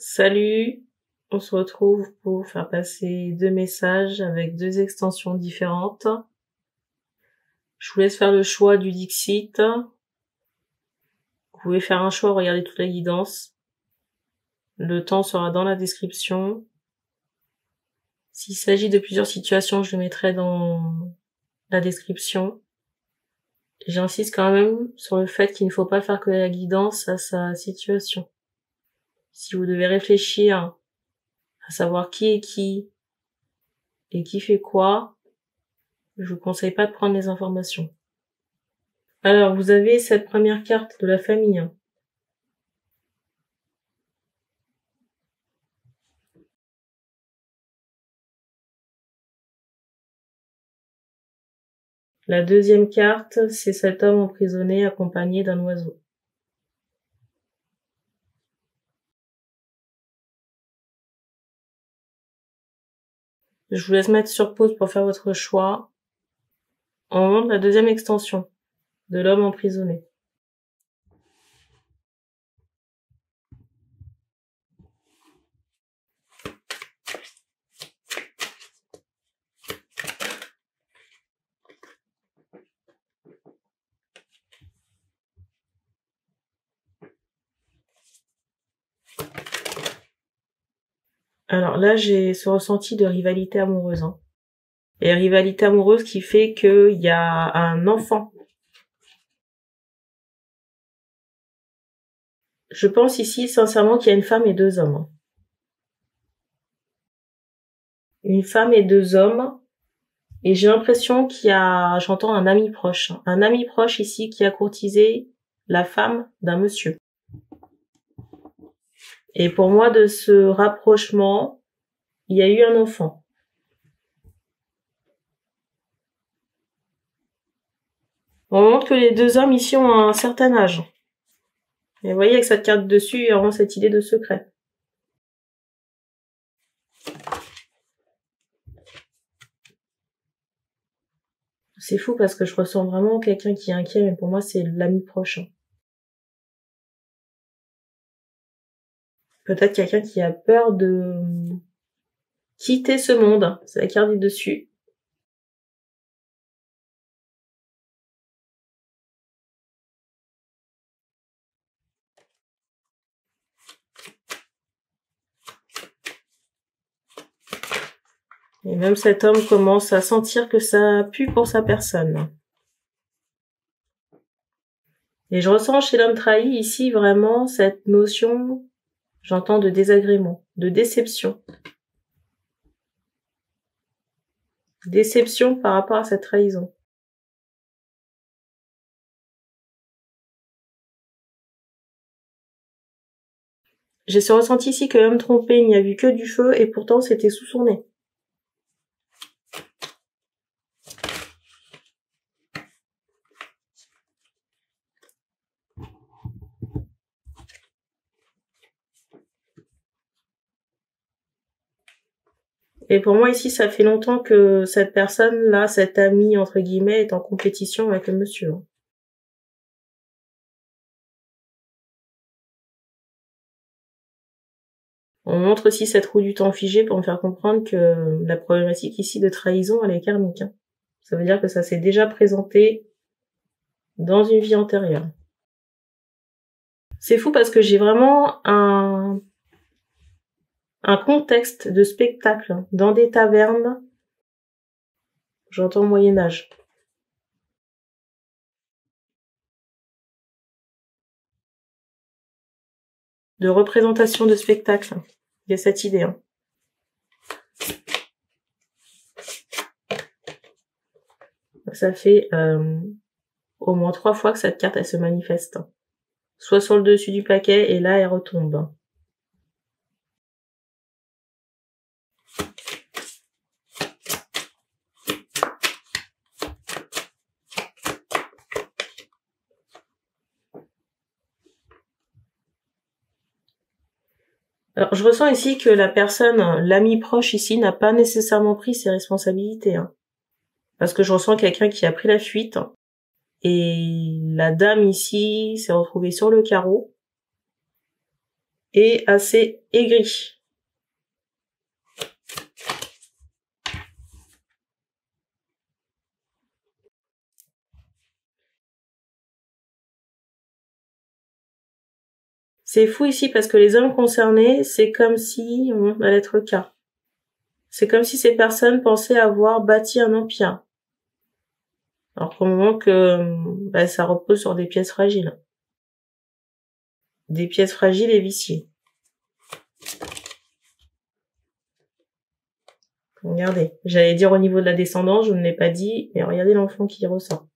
Salut, on se retrouve pour faire passer deux messages avec deux extensions différentes. Je vous laisse faire le choix du Dixit. Vous pouvez faire un choix, regarder toute la guidance. Le temps sera dans la description. S'il s'agit de plusieurs situations, je le mettrai dans la description. J'insiste quand même sur le fait qu'il ne faut pas faire que la guidance à sa situation. Si vous devez réfléchir à savoir qui est qui et qui fait quoi, je vous conseille pas de prendre les informations. Alors, vous avez cette première carte de la famille. La deuxième carte, c'est cet homme emprisonné accompagné d'un oiseau. Je vous laisse mettre sur pause pour faire votre choix. On montre la deuxième extension de l'homme emprisonné. Alors là, j'ai ce ressenti de rivalité amoureuse. Et rivalité amoureuse qui fait qu'il y a un enfant. Je pense ici, sincèrement, qu'il y a une femme et deux hommes. Une femme et deux hommes. Et j'ai l'impression j'entends un ami proche. Un ami proche ici qui a courtisé la femme d'un monsieur. Et pour moi, de ce rapprochement, il y a eu un enfant. On montre que les deux hommes ici ont un certain âge. Et vous voyez, avec cette carte dessus, il y a vraiment cette idée de secret. C'est fou parce que je ressens vraiment quelqu'un qui est inquiet, mais pour moi, c'est l'ami proche. Peut-être quelqu'un qui a peur de quitter ce monde. C'est la carte du dessus. Et même cet homme commence à sentir que ça pue pour sa personne. Et je ressens chez l'homme trahi ici vraiment cette notion, j'entends, de désagrément, de déception. Déception par rapport à cette trahison. J'ai ce ressenti ici que l'homme trompé, il n'y a vu que du feu et pourtant c'était sous son nez. Et pour moi ici, ça fait longtemps que cette personne-là, cet ami entre guillemets, est en compétition avec le monsieur. On montre aussi cette roue du temps figée pour me faire comprendre que la problématique ici de trahison, elle est karmique. Ça veut dire que ça s'est déjà présenté dans une vie antérieure. C'est fou parce que j'ai vraiment un contexte de spectacle dans des tavernes. J'entends Moyen-Âge. De représentation de spectacle. Il y a cette idée. Ça fait au moins 3 fois que cette carte elle se manifeste. Soit sur le dessus du paquet et là elle retombe. Alors je ressens ici que la personne, l'ami proche ici, n'a pas nécessairement pris ses responsabilités. Parce que je ressens quelqu'un qui a pris la fuite. Et la dame ici s'est retrouvée sur le carreau. et assez aigri. C'est fou ici parce que les hommes concernés, c'est comme si, on montre la lettre K. C'est comme si ces personnes pensaient avoir bâti un empire. Alors qu'au moment que ça repose sur des pièces fragiles. Des pièces fragiles et viciées. Regardez, j'allais dire au niveau de la descendance, je ne l'ai pas dit, mais regardez l'enfant qui ressort.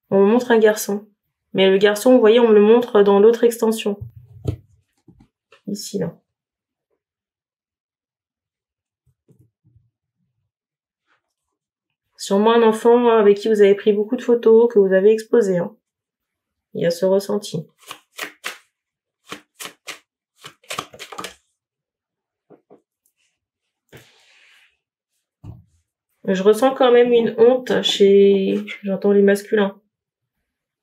On me montre un garçon. Mais le garçon, vous voyez, on me le montre dans l'autre extension. Ici, là. Sûrement un enfant avec qui vous avez pris beaucoup de photos, que vous avez exposé. Hein. Il y a ce ressenti. Je ressens quand même une honte chez, j'entends les masculins.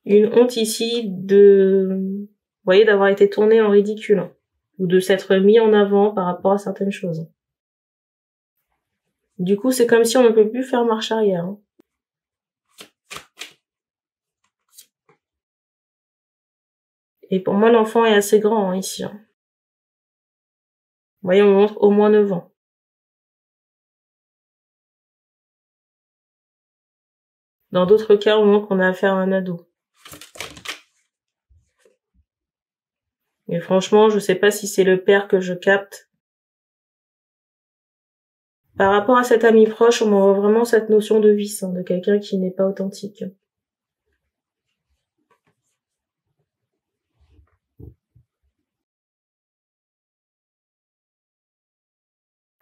Une honte ici vous voyez, d'avoir été tourné en ridicule. Ou de s'être mis en avant par rapport à certaines choses. Du coup, c'est comme si on ne peut plus faire marche arrière. Hein. Et pour moi, l'enfant est assez grand ici. Hein. Vous voyez, on me montre au moins 9 ans. Dans d'autres cas, on montre qu'on a affaire à un ado. Mais franchement, je sais pas si c'est le père que je capte. Par rapport à cet ami proche, on m'envoie vraiment cette notion de vice, de quelqu'un qui n'est pas authentique.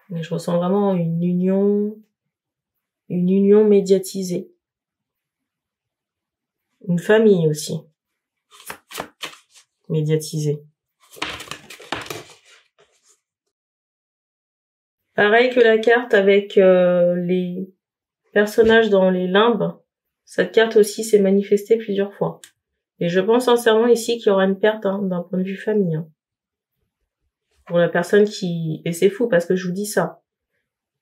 Mais je ressens vraiment une union médiatisée. Une famille aussi. Médiatisée. Pareil que la carte avec les personnages dans les limbes, cette carte aussi s'est manifestée plusieurs fois. Et je pense sincèrement ici qu'il y aura une perte d'un point de vue famille. Hein. Pour la personne qui... Et c'est fou parce que je vous dis ça.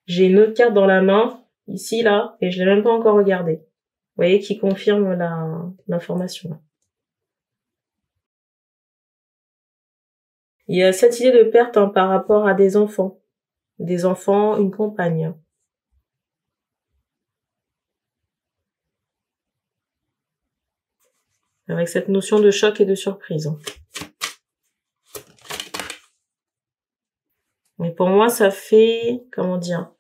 J'ai une autre carte dans la main, ici, là, et je l'ai même pas encore regardée. Vous voyez, qui confirme l'information. Il y a cette idée de perte par rapport à des enfants. Des enfants, une compagne. Avec cette notion de choc et de surprise. Mais pour moi, ça fait... Comment dire ?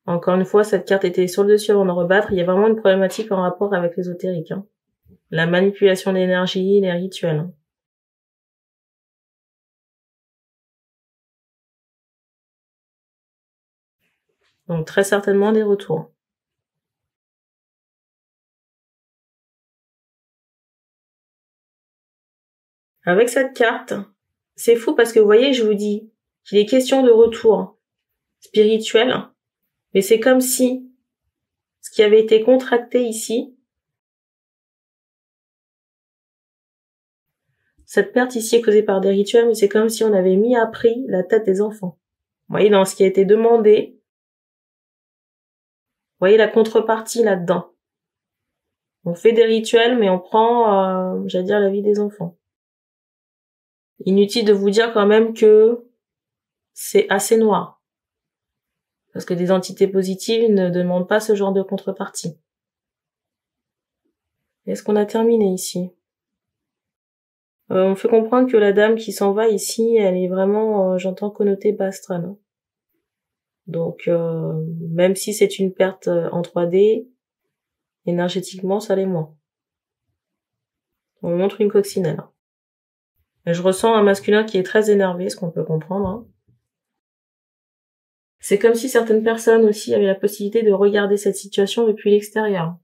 Encore une fois, cette carte était sur le dessus avant de rebattre. Il y a vraiment une problématique en rapport avec l'ésotérique. Hein. La manipulation d'énergie, les rituels. Hein. Donc très certainement des retours. Avec cette carte, c'est fou parce que vous voyez, je vous dis qu'il est question de retour spirituel, mais c'est comme si ce qui avait été contracté ici, cette perte ici est causée par des rituels, mais c'est comme si on avait mis à prix la tête des enfants. Vous voyez, dans ce qui a été demandé, vous voyez la contrepartie là-dedans. On fait des rituels, mais on prend, j'allais dire, la vie des enfants. Inutile de vous dire quand même que c'est assez noir. Parce que des entités positives ne demandent pas ce genre de contrepartie. Est-ce qu'on a terminé ici ? On fait comprendre que la dame qui s'en va ici, elle est vraiment, j'entends connotée bas astral. Hein. Donc, même si c'est une perte en 3D, énergétiquement, ça l'est moins. On me montre une coccinelle. Je ressens un masculin qui est très énervé, ce qu'on peut comprendre. Hein. C'est comme si certaines personnes aussi avaient la possibilité de regarder cette situation depuis l'extérieur.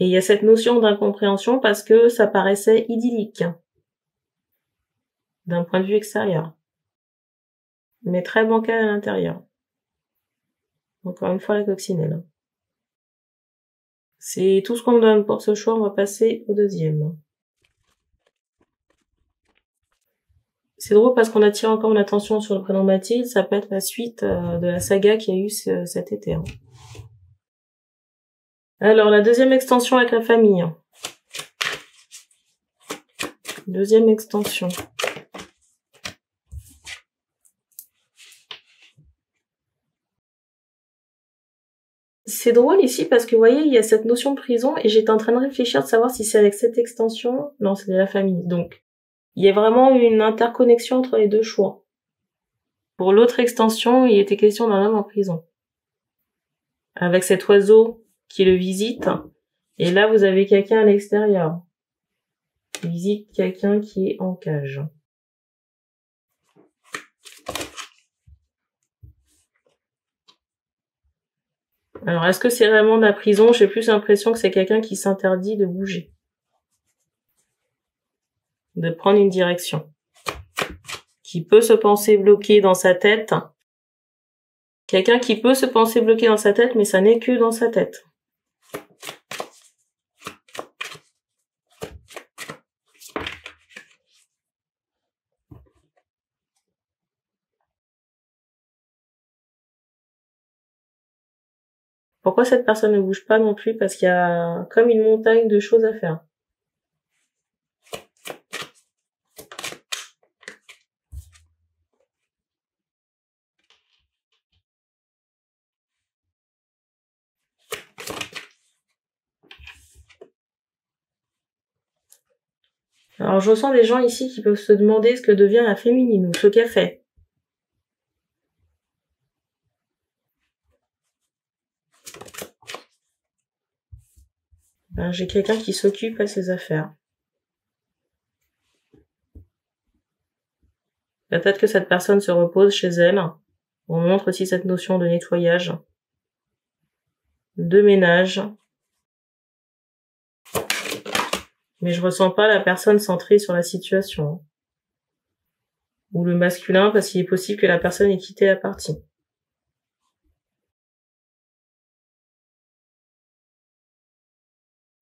Et il y a cette notion d'incompréhension parce que ça paraissait idyllique d'un point de vue extérieur, mais très bancal à l'intérieur. Encore une fois, la coccinelle. C'est tout ce qu'on me donne pour ce choix. On va passer au deuxième. C'est drôle parce qu'on attire encore mon attention sur le prénom Mathilde. Ça peut être la suite de la saga qu'il y a eu cet été. Alors, la deuxième extension avec la famille. Deuxième extension. C'est drôle ici parce que vous voyez, il y a cette notion de prison et j'étais en train de réfléchir de savoir si c'est avec cette extension. Non, c'est de la famille. Donc, il y a vraiment une interconnexion entre les deux choix. Pour l'autre extension, il était question d'un homme en prison. Avec cet oiseau qui le visite. Et là, vous avez quelqu'un à l'extérieur. Il visite quelqu'un qui est en cage. Alors, est-ce que c'est vraiment de la prison? J'ai plus l'impression que c'est quelqu'un qui s'interdit de bouger. De prendre une direction. Qui peut se penser bloqué dans sa tête. Quelqu'un qui peut se penser bloqué dans sa tête, mais ça n'est que dans sa tête. Pourquoi cette personne ne bouge pas non plus? Parce qu'il y a comme une montagne de choses à faire. Alors je ressens des gens ici qui peuvent se demander ce que devient la féminine, ou ce qu'elle fait. Ben, j'ai quelqu'un qui s'occupe à ses affaires. Peut-être que cette personne se repose chez elle. On montre aussi cette notion de nettoyage, de ménage. Mais je ressens pas la personne centrée sur la situation. Ou le masculin, parce qu'il est possible que la personne ait quitté la partie.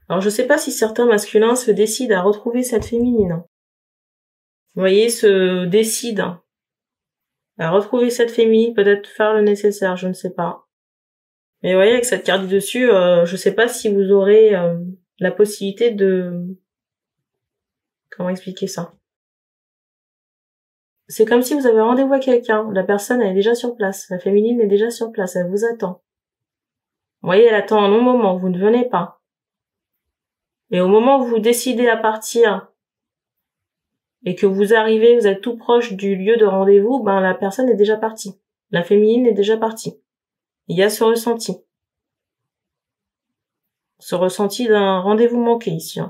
Alors je sais pas si certains masculins se décident à retrouver cette féminine. Vous voyez, se décident à retrouver cette féminine, peut-être faire le nécessaire, je ne sais pas. Mais vous voyez, avec cette carte du dessus, je sais pas si vous aurez la possibilité de... Comment expliquer ça? C'est comme si vous avez rendez-vous avec quelqu'un, la personne elle est déjà sur place, la féminine est déjà sur place, elle vous attend. Vous voyez, elle attend un long moment, vous ne venez pas. Et au moment où vous décidez à partir, et que vous arrivez, vous êtes tout proche du lieu de rendez-vous, ben la personne est déjà partie. La féminine est déjà partie. Il y a ce ressenti. Ce ressenti d'un rendez-vous manqué ici.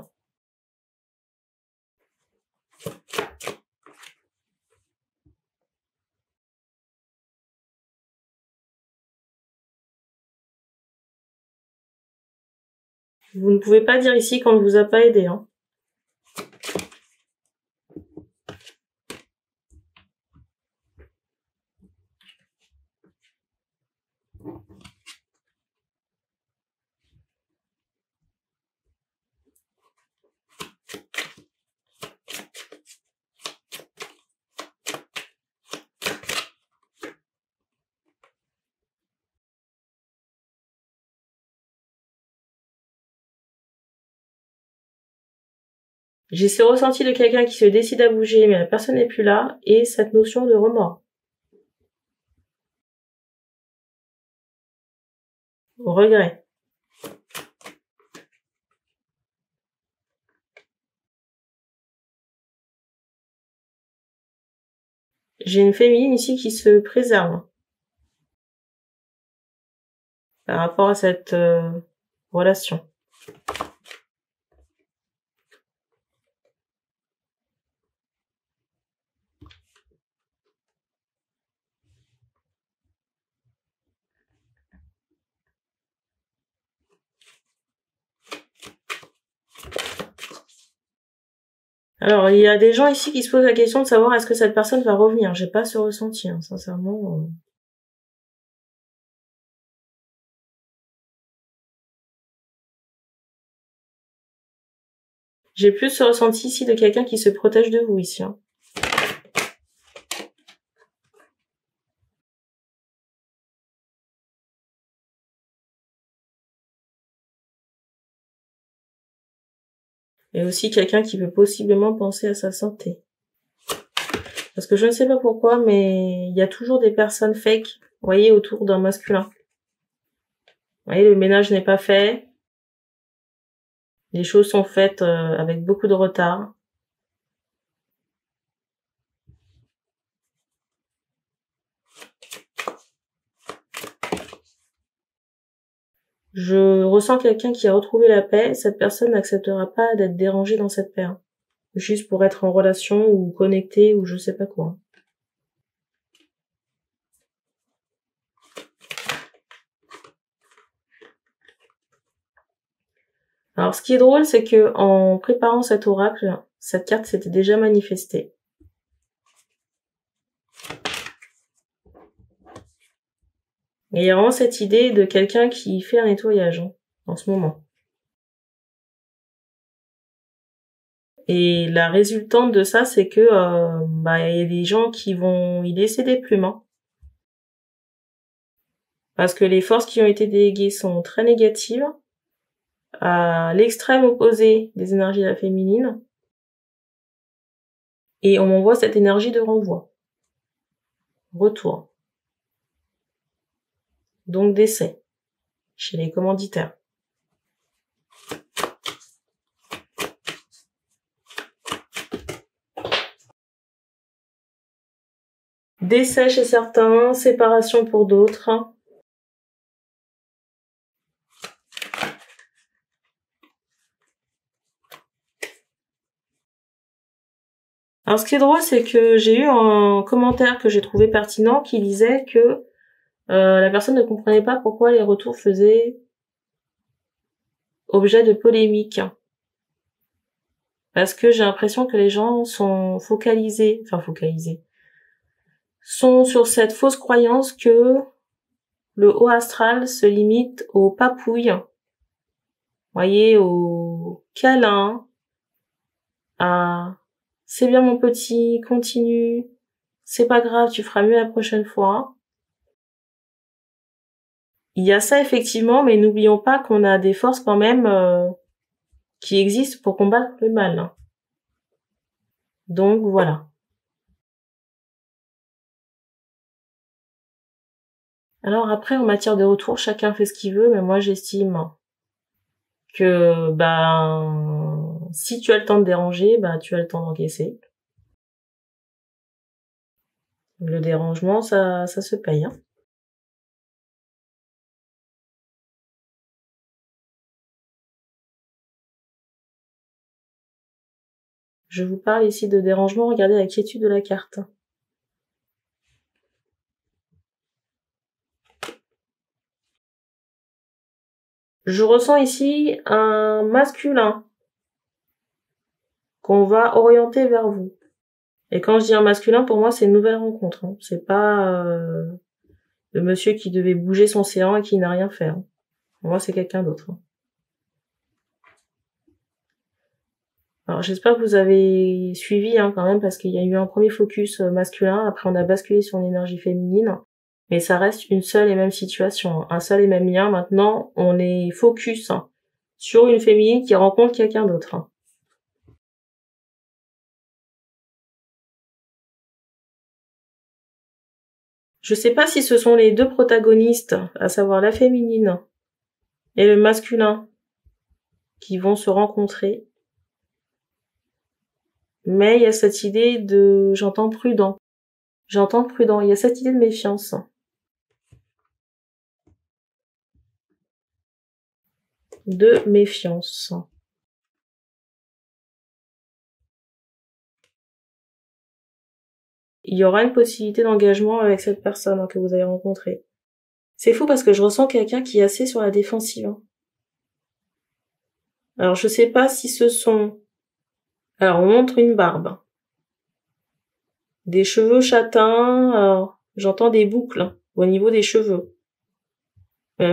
Vous ne pouvez pas dire ici qu'on ne vous a pas aidé. J'ai ce ressenti de quelqu'un qui se décide à bouger, mais la personne n'est plus là, et cette notion de remords. Regret. J'ai une féminine ici qui se préserve par rapport à cette relation. Alors, il y a des gens ici qui se posent la question de savoir est-ce que cette personne va revenir. J'ai pas ce ressenti, hein, sincèrement. J'ai plus ce ressenti ici de quelqu'un qui se protège de vous ici. Hein. Et aussi quelqu'un qui peut possiblement penser à sa santé. Parce que je ne sais pas pourquoi, mais il y a toujours des personnes fake, vous voyez, autour d'un masculin. Vous voyez, le ménage n'est pas fait. Les choses sont faites avec beaucoup de retard. Je ressens quelqu'un qui a retrouvé la paix. Cette personne n'acceptera pas d'être dérangée dans cette paix. Hein. Juste pour être en relation ou connecté ou je sais pas quoi. Alors, ce qui est drôle, c'est que en préparant cet oracle, cette carte s'était déjà manifestée. Et il y a vraiment cette idée de quelqu'un qui fait un nettoyage hein, en ce moment. Et la résultante de ça, c'est que il y a des gens qui vont y laisser des plumes. Hein. Parce que les forces qui ont été déléguées sont très négatives. À l'extrême opposé des énergies de la féminine. Et on m'envoie cette énergie de renvoi. Retour. Donc décès. Chez les commanditaires. Décès chez certains, séparation pour d'autres. Alors ce qui est drôle, c'est que j'ai eu un commentaire que j'ai trouvé pertinent qui disait que la personne ne comprenait pas pourquoi les retours faisaient objet de polémique. Parce que j'ai l'impression que les gens sont focalisés, sont sur cette fausse croyance que le haut astral se limite aux papouilles, voyez, aux câlins, à c'est bien mon petit, continue, c'est pas grave, tu feras mieux la prochaine fois. Il y a ça effectivement, mais n'oublions pas qu'on a des forces quand même qui existent pour combattre le mal. Donc voilà. Alors après, en matière de retour, chacun fait ce qu'il veut, mais moi j'estime que si tu as le temps de déranger, tu as le temps d'encaisser. Le dérangement, ça se paye. Hein. Je vous parle ici de dérangement, regardez la quiétude de la carte. Je ressens ici un masculin qu'on va orienter vers vous. Et quand je dis un masculin, pour moi, c'est une nouvelle rencontre. Hein. C'est pas le monsieur qui devait bouger son séant et qui n'a rien fait. Hein. Pour moi, c'est quelqu'un d'autre. Hein. Alors j'espère que vous avez suivi hein, quand même parce qu'il y a eu un premier focus masculin, après on a basculé sur l'énergie féminine, mais ça reste une seule et même situation, un seul et même lien. Maintenant on est focus hein, sur une féminine qui rencontre quelqu'un d'autre. Hein. Je sais pas si ce sont les deux protagonistes, à savoir la féminine et le masculin, qui vont se rencontrer. Mais il y a cette idée de j'entends prudent, il y a cette idée de méfiance. De méfiance. Il y aura une possibilité d'engagement avec cette personne hein, que vous avez rencontrée. C'est fou parce que je ressens quelqu'un qui est assez sur la défensive. Hein. Alors je sais pas si ce sont Alors, on montre une barbe. Des cheveux châtains, alors, j'entends des boucles au niveau des cheveux.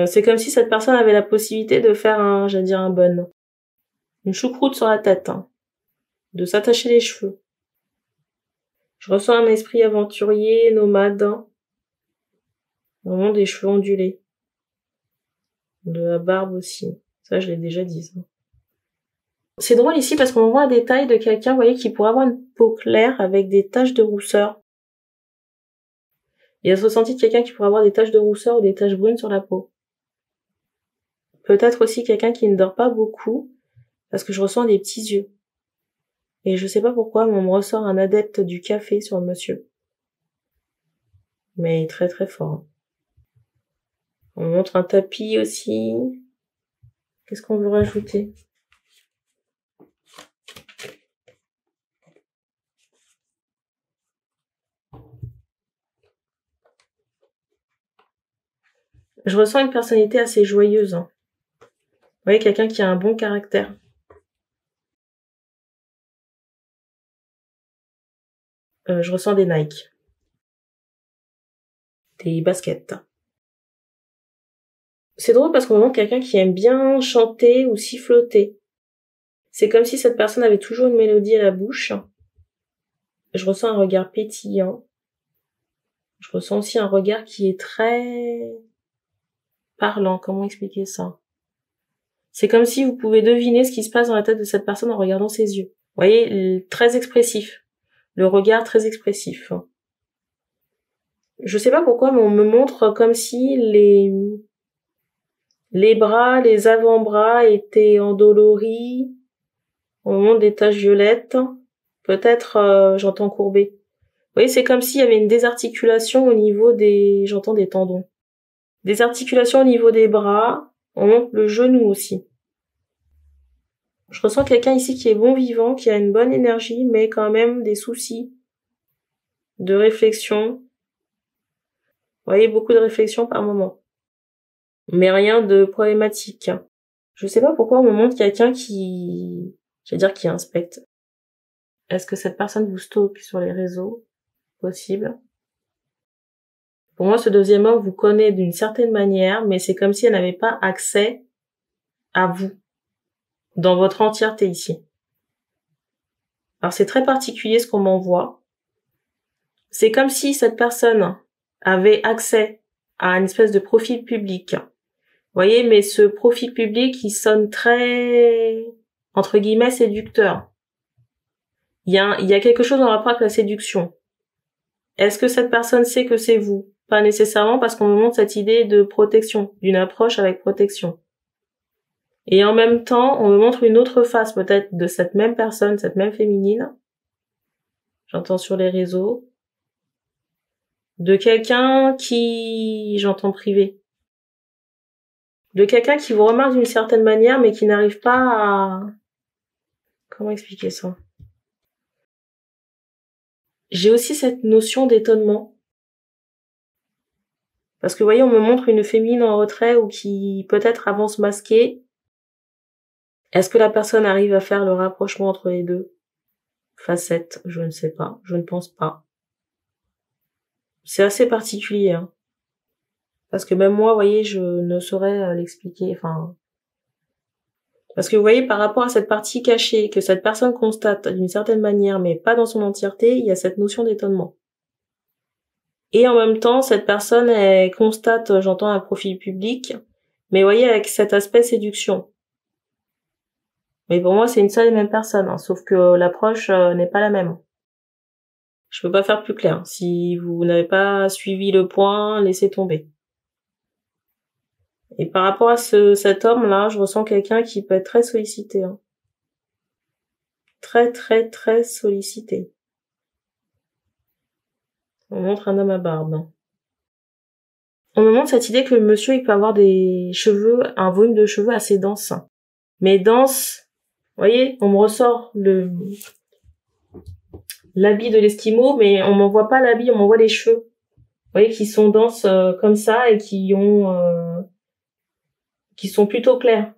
C'est comme si cette personne avait la possibilité de faire j'allais dire un bun. Une choucroute sur la tête, hein. De s'attacher les cheveux. Je ressens un esprit aventurier, nomade. Vraiment des cheveux ondulés. De la barbe aussi. Ça, je l'ai déjà dit, ça. C'est drôle ici parce qu'on voit un détail de quelqu'un, vous voyez, qui pourrait avoir une peau claire avec des taches de rousseur. Il y a ce ressenti de quelqu'un qui pourrait avoir des taches de rousseur ou des taches brunes sur la peau. Peut-être aussi quelqu'un qui ne dort pas beaucoup, parce que je ressens des petits yeux. Et je sais pas pourquoi, mais on me ressort un adepte du café sur le monsieur. Mais très très fort. On montre un tapis aussi. Qu'est-ce qu'on veut rajouter? Je ressens une personnalité assez joyeuse. Vous voyez, quelqu'un qui a un bon caractère. Je ressens des Nike. Des baskets. C'est drôle parce qu'on me montre quelqu'un qui aime bien chanter ou siffloter. C'est comme si cette personne avait toujours une mélodie à la bouche. Je ressens un regard pétillant. Je ressens aussi un regard qui est très parlant. Comment expliquer ça? C'est comme si vous pouvez deviner ce qui se passe dans la tête de cette personne en regardant ses yeux. Vous voyez, très expressif. Le regard très expressif. Je sais pas pourquoi, mais on me montre comme si les bras, les avant-bras étaient endoloris. On me montre des taches violettes. Peut-être, j'entends courbé. Vous voyez, c'est comme s'il y avait une désarticulation au niveau j'entends des tendons. Des articulations au niveau des bras. On montre le genou aussi. Je ressens quelqu'un ici qui est bon vivant, qui a une bonne énergie, mais quand même des soucis de réflexion. Vous voyez, beaucoup de réflexion par moment. Mais rien de problématique. Je sais pas pourquoi on me montre quelqu'un qui inspecte. Est-ce que cette personne vous stalk sur les réseaux? Possible. Pour moi, ce deuxième homme vous connaît d'une certaine manière, mais c'est comme si elle n'avait pas accès à vous. Dans votre entièreté ici. Alors c'est très particulier ce qu'on m'envoie. C'est comme si cette personne avait accès à une espèce de profil public. Vous voyez, mais ce profil public, il sonne très, entre guillemets, séducteur. Il y a quelque chose en rapport avec la séduction. Est-ce que cette personne sait que c'est vous? Pas nécessairement, parce qu'on me montre cette idée de protection, d'une approche avec protection. Et en même temps, on me montre une autre face peut-être de cette même personne, cette même féminine. J'entends sur les réseaux. De quelqu'un qui, j'entends privé. De quelqu'un qui vous remarque d'une certaine manière, mais qui n'arrive pas à... Comment expliquer ça? J'ai aussi cette notion d'étonnement. Parce que vous voyez, on me montre une féminine en retrait ou qui peut-être avance masquée. Est-ce que la personne arrive à faire le rapprochement entre les deux facettes? Je ne sais pas. Je ne pense pas. C'est assez particulier, hein. Parce que même moi, vous voyez, je ne saurais l'expliquer. Enfin, parce que vous voyez, par rapport à cette partie cachée que cette personne constate d'une certaine manière, mais pas dans son entièreté, il y a cette notion d'étonnement. Et en même temps, cette personne, elle constate, j'entends un profil public, mais vous voyez, avec cet aspect séduction. Mais pour moi, c'est une seule et même personne, hein, sauf que l'approche n'est pas la même. Je peux pas faire plus clair. Si vous n'avez pas suivi le point, laissez tomber. Et par rapport à cet homme-là, je ressens quelqu'un qui peut être très sollicité. Hein. Très, très, très sollicité. On montre un homme à barbe. On me montre cette idée que le monsieur, il peut avoir des cheveux, un volume de cheveux assez dense. Mais dense, vous voyez, on me ressort l'habit de l'esquimau, mais on m'envoie pas l'habit, on m'envoie les cheveux. Vous voyez, qui sont denses comme ça et qui sont plutôt clairs.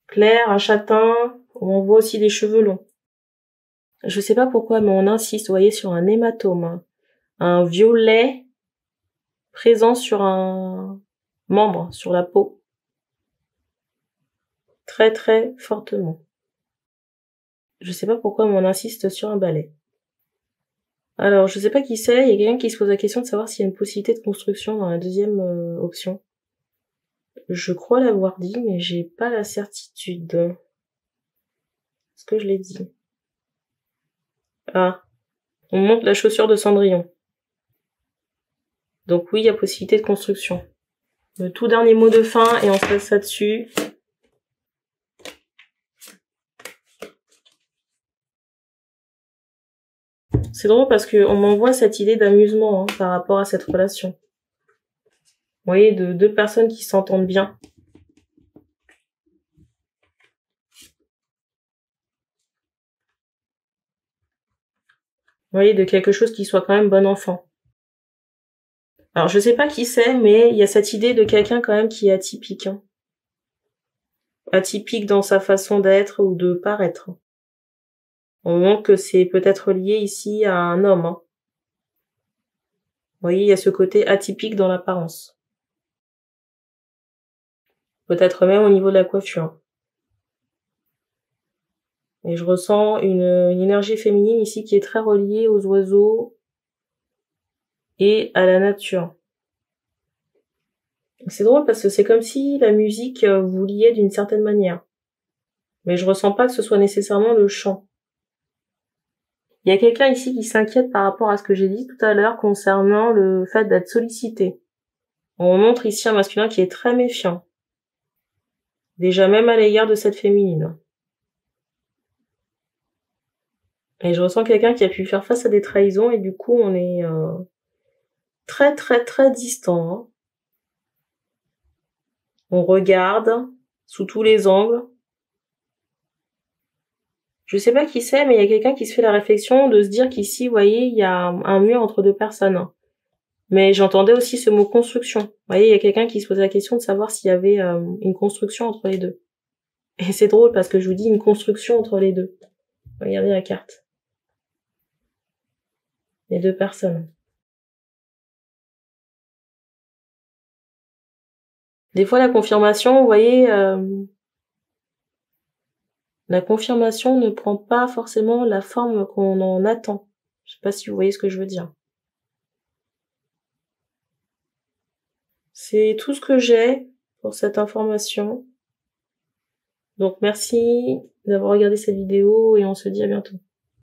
clair, un châtain. On voit aussi des cheveux longs. Je sais pas pourquoi, mais on insiste, vous voyez, sur un hématome. Hein. Un violet présent sur un membre, sur la peau. Très très fortement. Je sais pas pourquoi, mais on insiste sur un balai. Alors, je sais pas qui c'est, il y a quelqu'un qui se pose la question de savoir s'il y a une possibilité de construction dans la deuxième option. Je crois l'avoir dit, mais j'ai pas la certitude. Est-ce que je l'ai dit? Ah, on monte la chaussure de Cendrillon. Donc oui, il y a possibilité de construction. Le tout dernier mot de fin, et on se passe ça dessus. C'est drôle parce qu'on m'envoie cette idée d'amusement par rapport à cette relation. Vous voyez, de deux personnes qui s'entendent bien. Vous voyez, de quelque chose qui soit quand même bon enfant. Alors, je sais pas qui c'est, mais il y a cette idée de quelqu'un quand même qui est atypique. Hein. Atypique dans sa façon d'être ou de paraître. On montre que c'est peut-être lié ici à un homme. Hein. Vous voyez, il y a ce côté atypique dans l'apparence. Peut-être même au niveau de la coiffure. Et je ressens une énergie féminine ici qui est très reliée aux oiseaux et à la nature. C'est drôle parce que c'est comme si la musique vous liait d'une certaine manière. Mais je ressens pas que ce soit nécessairement le chant. Il y a quelqu'un ici qui s'inquiète par rapport à ce que j'ai dit tout à l'heure concernant le fait d'être sollicité. On montre ici un masculin qui est très méfiant. Déjà même à l'égard de cette féminine. Et je ressens quelqu'un qui a pu faire face à des trahisons et du coup on est très très très distant. Hein. On regarde sous tous les angles. Je sais pas qui c'est, mais il y a quelqu'un qui se fait la réflexion de se dire qu'ici, vous voyez, il y a un mur entre deux personnes. Mais j'entendais aussi ce mot construction. Vous voyez, il y a quelqu'un qui se posait la question de savoir s'il y avait une construction entre les deux. Et c'est drôle parce que je vous dis une construction entre les deux. Regardez la carte. Les deux personnes. Des fois, la confirmation, vous voyez, la confirmation ne prend pas forcément la forme qu'on en attend. Je sais pas si vous voyez ce que je veux dire. C'est tout ce que j'ai pour cette information. Donc merci d'avoir regardé cette vidéo et on se dit à bientôt.